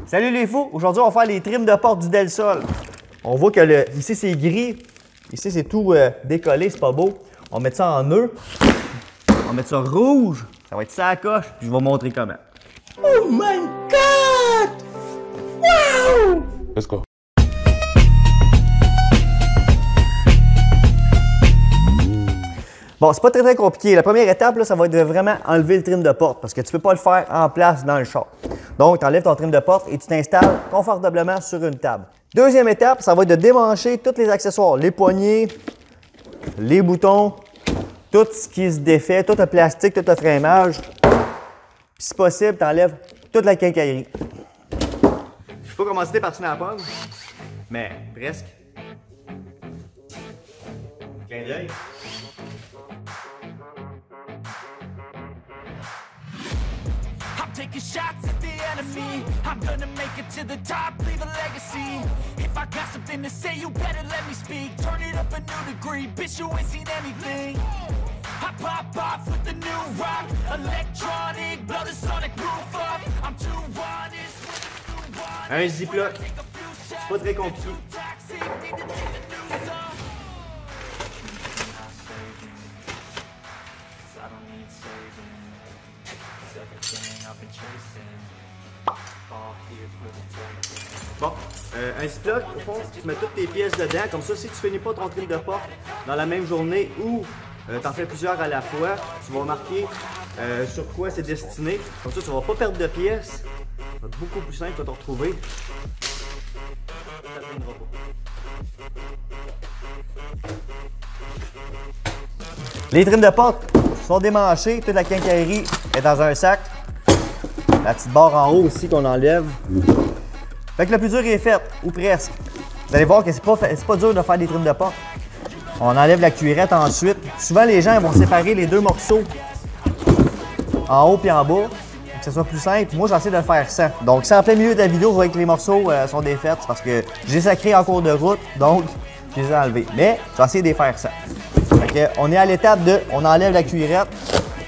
Salut les fous! Aujourd'hui, on va faire les trims de porte du Del Sol. On voit que ici c'est gris, ici c'est tout décollé, c'est pas beau. On va mettre ça en nœud. On va mettre ça rouge. Ça va être ça à coche, puis je vais vous montrer comment. Oh my God! Wow! Let's go. Bon, c'est pas très compliqué. La première étape, là, ça va être de vraiment enlever le trim de porte parce que tu peux pas le faire en place dans le char. Donc, tu enlèves ton trim de porte et tu t'installes confortablement sur une table. Deuxième étape, ça va être de démancher tous les accessoires, les poignées, les boutons, tout ce qui se défait, tout le plastique, tout le freinage. Puis, si possible, tu enlèves toute la quincaillerie. Je peux pas commencer par la pomme, mais presque. Clin d'œil. Taking shots at the enemy. I'm gonna make it to the top, leave a legacy. If I got something to say, you better let me speak. Turn it up a new degree, bitch, you ain't seen anything. I pop off with the new rock, electronic, blow the sonic roof up. I'm too honest. Un ziploc, c'est pas très compliqué. Bon, un ziploc, au fond, tu mets toutes tes pièces dedans, comme ça, si tu finis pas ton trim de porte dans la même journée ou tu en fais plusieurs à la fois, tu vas marquer sur quoi c'est destiné. Comme ça, tu vas pas perdre de pièces. Ça va être beaucoup plus simple de te retrouver. Ça traînera pas. Les trims de porte sont démanchés, toute la quincaillerie est dans un sac. La petite barre en haut aussi qu'on enlève. Fait que le plus dur est fait, ou presque. Vous allez voir que c'est pas dur de faire des trims de porte. On enlève la cuirette ensuite. Souvent, les gens vont séparer les deux morceaux en haut et en bas, pour que ce soit plus simple. Moi, j'essaie de le faire sans. Donc, si en plein milieu de la vidéo, vous voyez que les morceaux sont défaits, c'est parce que j'ai sacré en cours de route, donc je les ai enlevés. Mais, j'ai essayé de les faire sans. Fait que, on est à l'étape de, on enlève la cuirette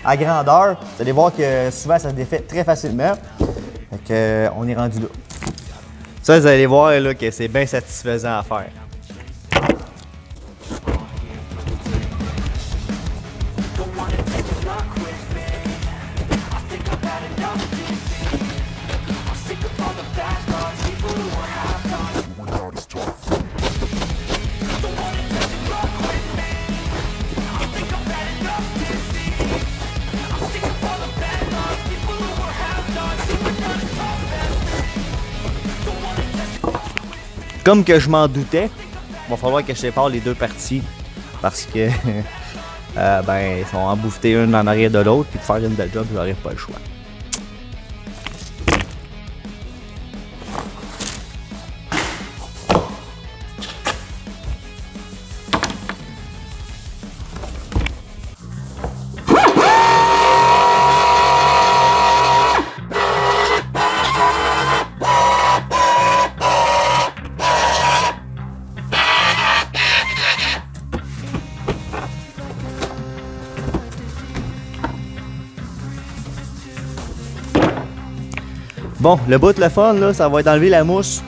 à grandeur. Vous allez voir que souvent, ça se défait très facilement. Fait que, on est rendu là. Ça, vous allez voir là, que c'est bien satisfaisant à faire. Comme que je m'en doutais, il va falloir que je sépare les deux parties parce que ben, ils sont embouffetés une en arrière de l'autre, puis pour faire une belle job, je n'aurai pas le choix. Bon, le bout de le fun, là, ça va être d'enlever la mousse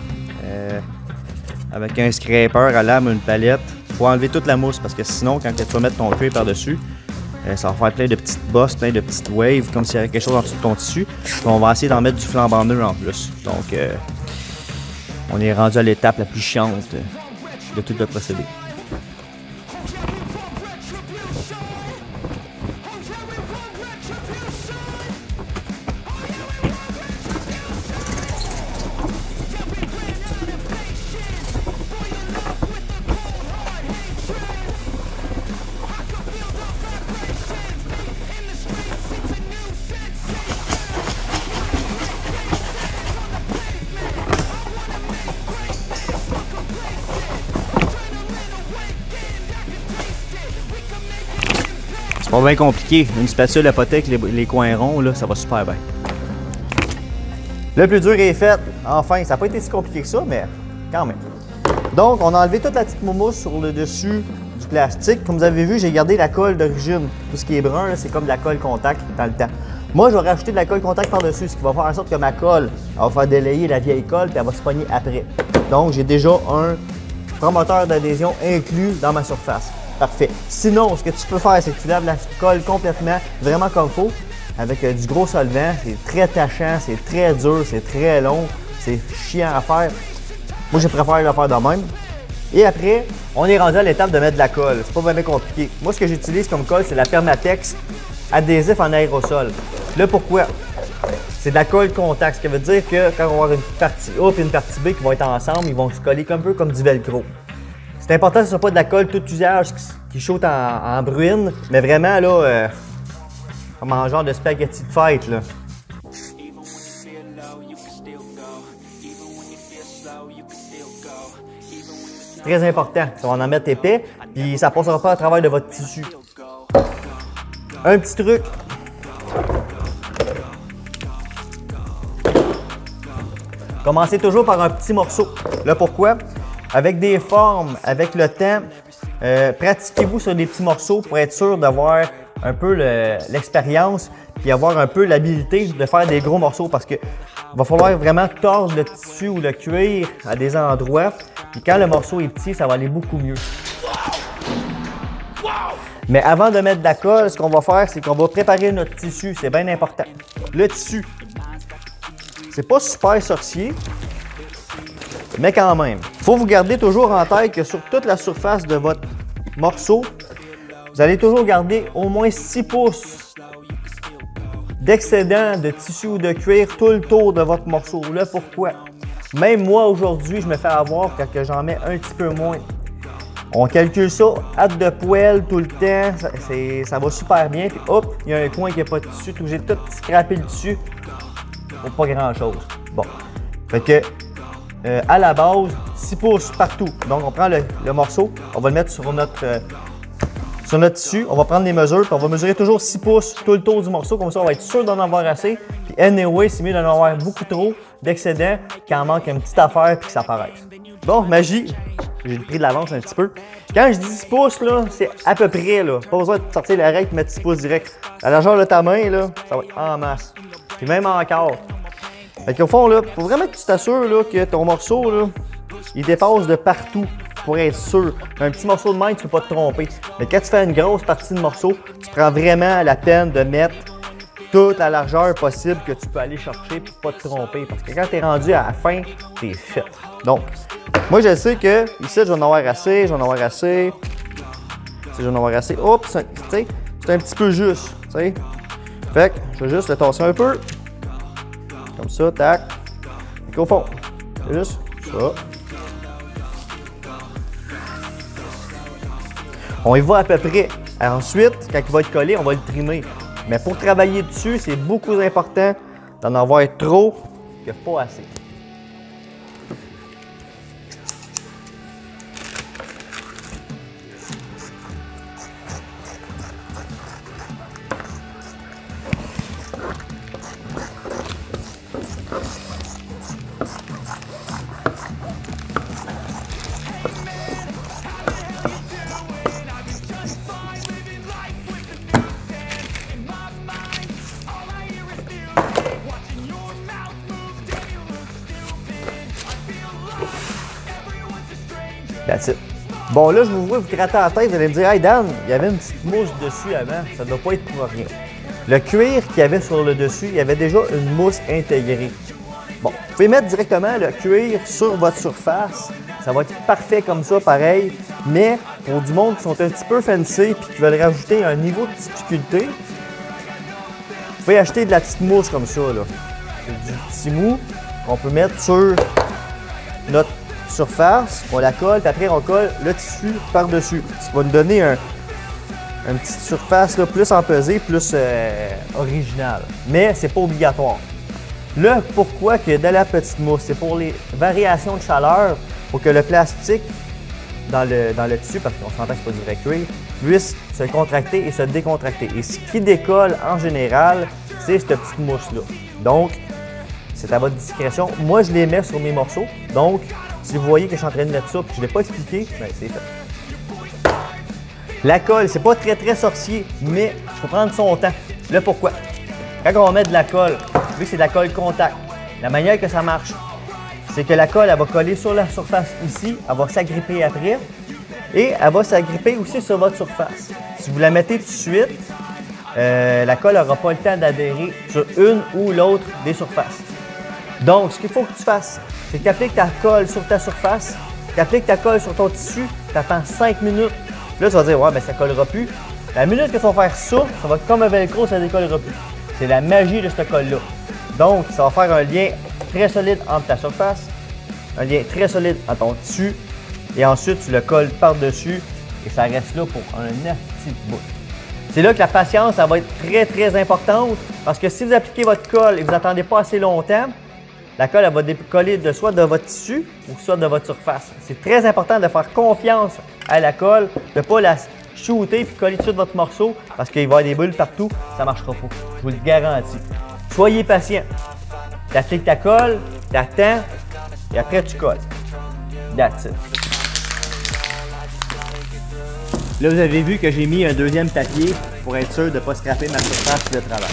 avec un scraper à lame, une palette. Il faut enlever toute la mousse parce que sinon, quand tu vas mettre ton cuir par-dessus, ça va faire plein de petites bosses, plein de petites waves, comme s'il y avait quelque chose en dessous de ton tissu. Puis on va essayer d'en mettre du flambant neuf en plus. Donc, on est rendu à l'étape la plus chiante de tout le procédé. Pas bien compliqué. Une spatule apothique, les coins ronds, là, ça va super bien. Le plus dur est fait. Enfin, ça n'a pas été si compliqué que ça, mais quand même. Donc, on a enlevé toute la petite mousse sur le dessus du plastique. Comme vous avez vu, j'ai gardé la colle d'origine. Tout ce qui est brun, c'est comme de la colle contact dans le temps. Moi, je vais rajouter de la colle contact par-dessus, ce qui va faire en sorte que ma colle elle va faire délayer la vieille colle et elle va se pogner après. Donc, j'ai déjà un promoteur d'adhésion inclus dans ma surface. Parfait. Sinon, ce que tu peux faire, c'est que tu laves la colle complètement, vraiment comme il faut, avec du gros solvant. C'est très tachant, c'est très dur, c'est très long, c'est chiant à faire. Moi, je préfère le faire de même. Et après, on est rendu à l'étape de mettre de la colle. C'est pas vraiment compliqué. Moi, ce que j'utilise comme colle, c'est la Permatex adhésif en aérosol. Là, pourquoi? C'est de la colle contact, ce qui veut dire que quand on va avoir une partie A et une partie B qui vont être ensemble, ils vont se coller un peu comme du velcro. C'est important que ce ne soit pas de la colle tout usage qui saute en bruine, mais vraiment là, comme un genre de spaghetti de fête. Là. C'est très important, ça va en mettre épais, puis ça ne passera pas à travers de votre tissu. Un petit truc. Commencez toujours par un petit morceau. Là, pourquoi? Avec des formes, avec le temps, pratiquez-vous sur des petits morceaux pour être sûr d'avoir un peu l'expérience puis avoir un peu l'habilité de faire des gros morceaux parce que va falloir vraiment tordre le tissu ou le cuir à des endroits. Puis quand le morceau est petit, ça va aller beaucoup mieux. Mais avant de mettre de la colle, ce qu'on va faire, c'est qu'on va préparer notre tissu. C'est bien important. Le tissu, c'est pas super sorcier, mais quand même. Il faut vous garder toujours en tête que sur toute la surface de votre morceau, vous allez toujours garder au moins 6 pouces d'excédent de tissu ou de cuir tout le tour de votre morceau. Là, pourquoi? Même moi, aujourd'hui, je me fais avoir quand j'en mets un petit peu moins. On calcule ça, hâte de poêle tout le temps, ça va super bien. Puis hop, il y a un coin qui n'a pas de tissu, j'ai tout scrappé le dessus pour pas grand-chose. Bon, fait que à la base, 6 pouces partout. Donc, on prend le morceau, on va le mettre sur notre tissu, on va prendre les mesures, puis on va mesurer toujours 6 pouces tout le tour du morceau, comme ça, on va être sûr d'en avoir assez. Puis anyway, c'est mieux d'en avoir beaucoup trop d'excédent qu'en manque une petite affaire puis que ça paraisse. Bon, magie, j'ai pris de l'avance un petit peu. Quand je dis 6 pouces, là, c'est à peu près, là. Pas besoin de sortir la règle et mettre 6 pouces direct. La largeur de ta main, là, ça va être en masse. Puis même encore. Fait qu'au fond, là, faut vraiment que tu t'assures là, que ton morceau, là, il dépasse de partout pour être sûr. Un petit morceau de main, tu ne peux pas te tromper. Mais quand tu fais une grosse partie de morceau, tu prends vraiment la peine de mettre toute la largeur possible que tu peux aller chercher pour ne pas te tromper. Parce que quand tu es rendu à la fin, tu es fait. Donc, moi, je sais que ici, je vais en avoir assez, je vais en avoir assez. Je vais en avoir assez. Oups, c'est un petit peu juste. T'sais. Fait que je vais juste le tasser un peu. Comme ça, tac. Et au fond, c'est juste ça. On y va à peu près. Ensuite, quand il va être collé, on va le trimer. Mais pour travailler dessus, c'est beaucoup important d'en avoir trop que pas assez. That's it. Bon, là, je vous vois vous gratter la tête, vous allez me dire, hey Dan, il y avait une petite mousse dessus avant, ça ne doit pas être pour rien. Le cuir qu'il y avait sur le dessus, il y avait déjà une mousse intégrée. Bon, vous pouvez mettre directement le cuir sur votre surface, ça va être parfait comme ça, pareil, mais pour du monde qui sont un petit peu fancy et qui veulent rajouter un niveau de difficulté, vous pouvez acheter de la petite mousse comme ça, là. C'est du petit mou qu'on peut mettre sur notre surface, on la colle, puis après on colle le tissu par-dessus. Ça va nous donner une petite surface là, plus empesée, plus originale. Mais c'est pas obligatoire. Là, pourquoi que de la petite mousse? C'est pour les variations de chaleur, pour que le plastique dans le tissu, parce qu'on s'entend que c'est pas du vrai cuir, puisse se contracter et se décontracter. Et ce qui décolle en général, c'est cette petite mousse-là. Donc, c'est à votre discrétion. Moi, je les mets sur mes morceaux. Donc, si vous voyez que je suis en train de mettre ça et que je ne l'ai pas expliqué, bien, c'est fait. La colle, c'est pas très sorcier, mais il faut prendre son temps. Là, pourquoi? Quand on va mettre de la colle, vu que c'est de la colle contact, la manière que ça marche, c'est que la colle, elle va coller sur la surface ici, elle va s'agripper après, et elle va s'agripper aussi sur votre surface. Si vous la mettez tout de suite, la colle n'aura pas le temps d'adhérer sur une ou l'autre des surfaces. Donc, ce qu'il faut que tu fasses, c'est que tu appliques ta colle sur ta surface, tu appliques ta colle sur ton tissu, tu attends 5 minutes. Là, tu vas dire, ouais, mais ça ne collera plus. La minute que tu vas faire ça, ça va être comme un velcro, ça ne décollera plus. C'est la magie de cette colle-là. Donc, ça va faire un lien très solide entre ta surface, un lien très solide entre ton tissu, et ensuite, tu le colles par-dessus et ça reste là pour un petit bout. C'est là que la patience, ça va être très, très importante parce que si vous appliquez votre colle et vous n'attendez pas assez longtemps, la colle, elle va décoller de soit de votre tissu ou soit de votre surface. C'est très important de faire confiance à la colle, de ne pas la shooter et coller dessus de votre morceau parce qu'il va y avoir des bulles partout, ça ne marchera pas. Je vous le garantis. Soyez patient. Tu appliques ta colle, tu attends et après tu colles. That's it. Là, vous avez vu que j'ai mis un deuxième papier pour être sûr de ne pas scraper ma surface de travail.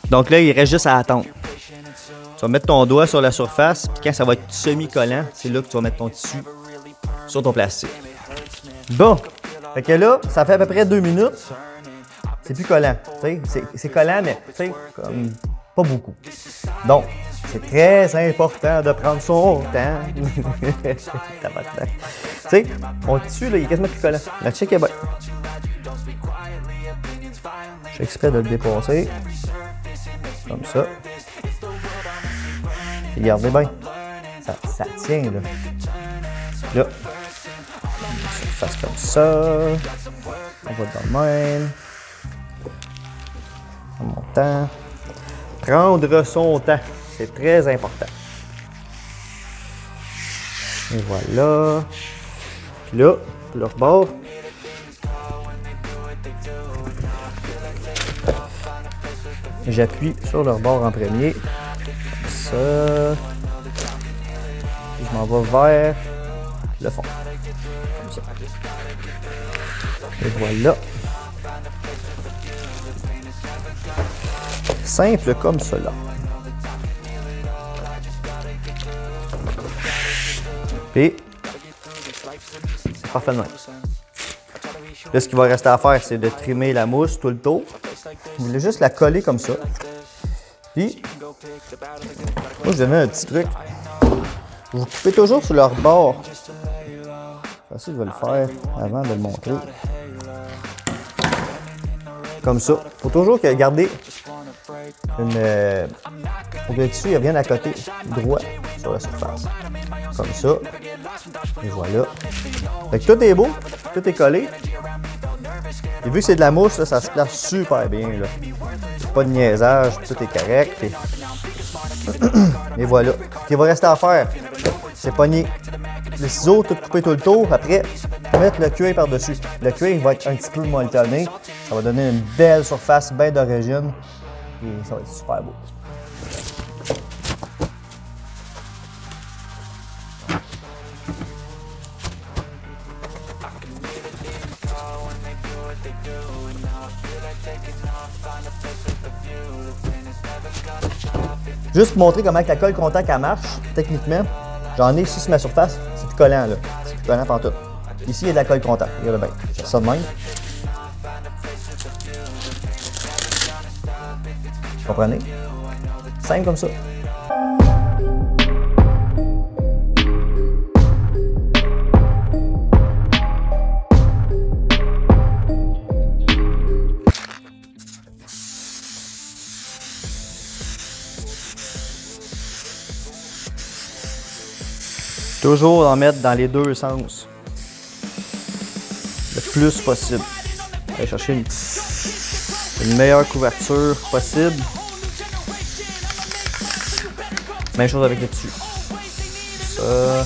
Donc là, il reste juste à attendre. Tu vas mettre ton doigt sur la surface, puis quand ça va être semi-collant, c'est là que tu vas mettre ton tissu sur ton plastique. Bon, fait que là, ça fait à peu près 2 minutes. C'est plus collant, c'est collant, mais comme pas beaucoup. Donc, c'est très important de prendre son temps. Tu sais, mon tissu, là, il est quasiment plus collant. La check est bonne. Je fais exprès de le dépasser. Comme ça. Regardez bien. Ça tient, là. Là. On fasse comme ça. On va dans le même. En montant. Prendre son temps. C'est très important. Et voilà. Puis là, le rebord. J'appuie sur le rebord en premier. Comme ça. Je m'en vais vers le fond. Comme ça. Et voilà. Simple comme cela. Et c'est parfait de même. Là, ce qu'il va rester à faire, c'est de trimer la mousse tout le tour. Vous voulez juste la coller comme ça. Puis, moi, je donne un petit truc. Vous coupez toujours sur leur bord. Je vais le faire avant de le montrer. Comme ça. Il faut toujours garder une... pour que le tissu il revienne à côté droit sur la surface. Comme ça. Et voilà. Fait que tout est beau, tout est collé. Et vu que c'est de la mousse, là, ça se place super bien. Là. Pas de niaisage, tout est correct. Et voilà. Ce qu'il va rester à faire, c'est pogner le ciseau, tout couper tout le tour. Après, mettre le cuir par-dessus. Le cuir va être un petit peu molletonné. Ça va donner une belle surface, bien d'origine. Et ça va être super beau. Juste pour montrer comment la colle contact elle marche, techniquement, j'en ai ici sur ma surface, c'est plus collant là, c'est plus collant pantoute. Ici il y a de la colle contact, regardez bien, je fais ça de même. Vous comprenez? Simple comme ça. Toujours en mettre dans les deux sens. Le plus possible. Allez chercher une meilleure couverture possible. Même chose avec le dessus. Ça.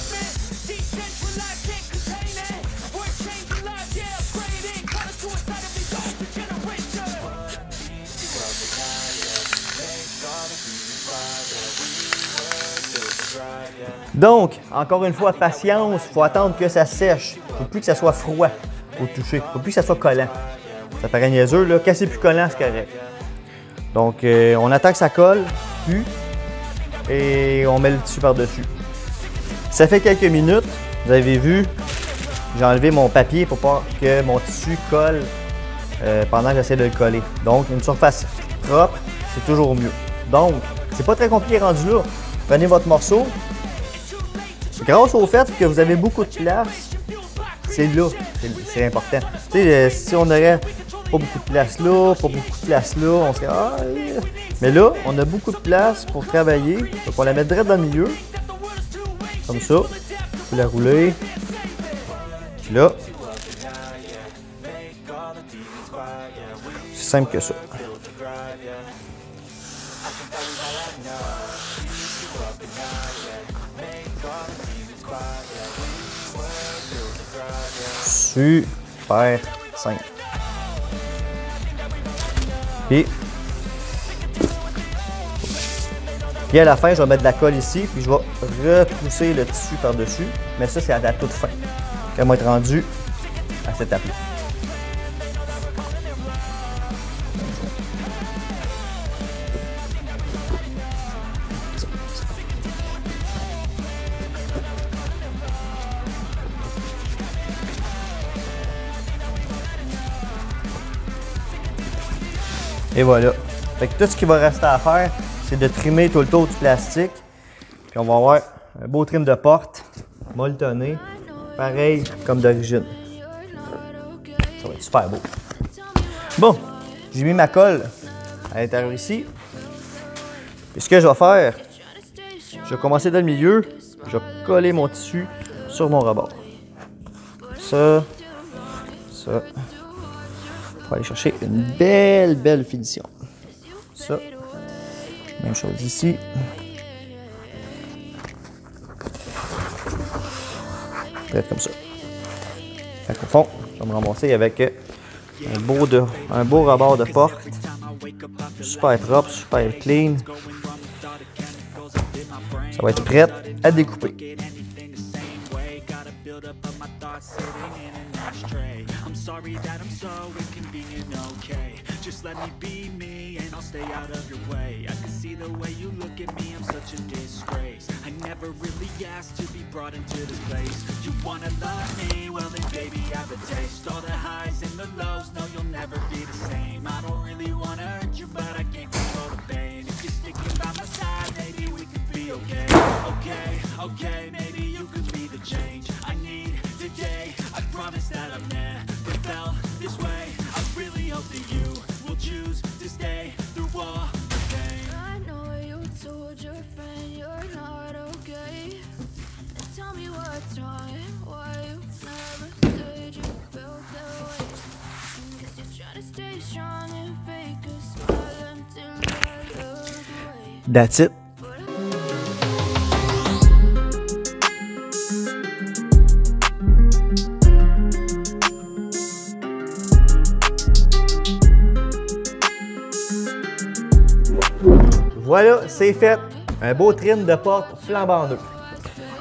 Donc, encore une fois, patience, il faut attendre que ça sèche. Il ne faut plus que ça soit froid au toucher. Il ne faut plus que ça soit collant. Ça paraît niaiseux, là. Quand c'est plus collant, c'est correct. Donc, on attend que ça colle, puis, et on met le tissu par-dessus. Ça fait quelques minutes, vous avez vu, j'ai enlevé mon papier pour pas que mon tissu colle pendant que j'essaie de le coller. Donc, une surface propre, c'est toujours mieux. Donc, c'est pas très compliqué rendu là. Prenez votre morceau. Grâce au fait que vous avez beaucoup de place, c'est là, c'est important. Tu sais, si on aurait pas beaucoup de place là, pas beaucoup de place là, on serait... Ah, mais là, on a beaucoup de place pour travailler. Donc, on la met direct dans le milieu. Comme ça. Vous la roulez. Puis là, c'est simple que ça. Super simple. Puis à la fin, je vais mettre de la colle ici, puis je vais retrousser le tissu par-dessus. Mais ça, c'est à la toute fin. Quand on va être rendu à cette étape-là. Et voilà. Fait que tout ce qu'il va rester à faire, c'est de trimer tout le tour du plastique. Puis on va avoir un beau trim de porte, molletonné, pareil comme d'origine. Ça va être super beau. Bon, j'ai mis ma colle à l'intérieur ici. Puis ce que je vais faire, je vais commencer dans le milieu, je vais coller mon tissu sur mon rebord. Ça. Pour aller chercher une belle finition. Ça. Même chose ici. Peut-être comme ça. Fait qu'au fond, je vais me ramasser avec un beau rebord de porte. Super propre, super clean. Ça va être prêt à découper. Sorry that I'm so inconvenient, okay. Just let me be me and I'll stay out of your way. I can see the way you look at me, I'm such a disgrace. I never really asked to be brought into this place. You wanna love me? Well then baby I have a taste. All the highs and the lows, no you'll never be the same. I don't really wanna hurt you but I can't control the pain. If you're sticking by my side, maybe we could be okay. Okay, maybe you could be the change I need today. I promise that I've never felt this way. I really hope that you will choose to stay through all the pain. I know you told your friend you're not okay. And tell me what's wrong and why you never said you felt that way. Guess you're trying to stay strong and fake a smile until I look away. That's it. Voilà, c'est fait. Un beau trim de porte flambant neuf.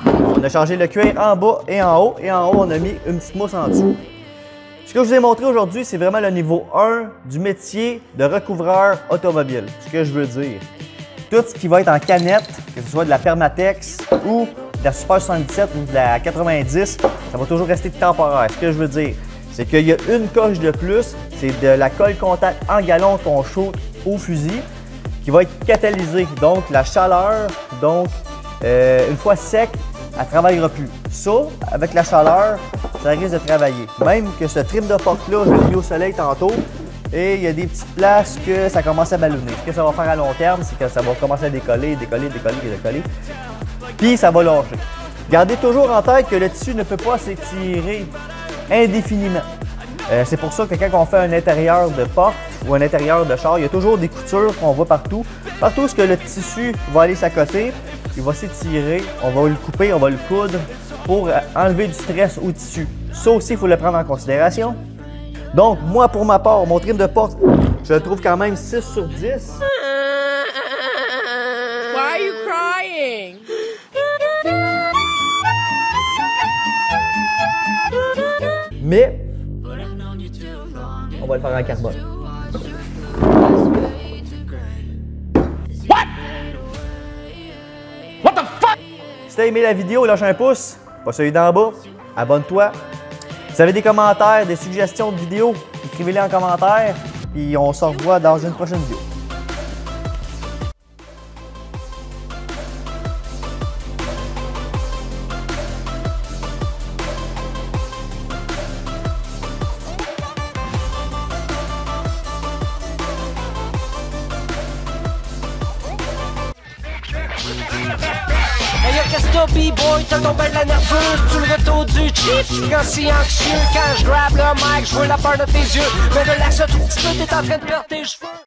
On a changé le cuir en bas et en haut. Et en haut, on a mis une petite mousse en dessous. Ce que je vous ai montré aujourd'hui, c'est vraiment le niveau 1 du métier de recouvreur automobile. Ce que je veux dire. Tout ce qui va être en canette, que ce soit de la Permatex ou de la Super 77 ou de la 90, ça va toujours rester temporaire. Ce que je veux dire, c'est qu'il y a une coche de plus, c'est de la colle contact en galon qu'on shoot au fusil, qui va être catalysée. Donc, la chaleur, une fois sec, elle ne travaillera plus. Ça, avec la chaleur, ça risque de travailler. Même que ce trim de porte-là, je l'ai mis au soleil tantôt, et il y a des petites places que ça commence à ballonner. Ce que ça va faire à long terme, c'est que ça va commencer à décoller, puis ça va lâcher. Gardez toujours en tête que le tissu ne peut pas s'étirer indéfiniment. C'est pour ça que quand on fait un intérieur de porte ou un intérieur de char, il y a toujours des coutures qu'on voit partout. Partout où le tissu va aller s'accoter, il va s'étirer, on va le couper, on va le coudre pour enlever du stress au tissu. Ça aussi, il faut le prendre en considération. Donc, moi, pour ma part, mon trim de porte, je le trouve quand même 6 sur 10. Why are you crying? Mais on va le faire en carbone. What the fuck? Si t'as aimé la vidéo, lâche un pouce, pas celui d'en bas, abonne-toi. Si vous avez des commentaires, des suggestions de vidéos, écrivez-les en commentaire, puis on se revoit dans une prochaine vidéo. Hey yo, qu'est-ce que t'as, B-boy? T'as tombé de la nerveuse, tu le retour du chief. Quand si anxieux, quand je grab le mic, je vois la peur de tes yeux. Mais relaxe-toi tout petit peu, t'es en train de perdre tes cheveux.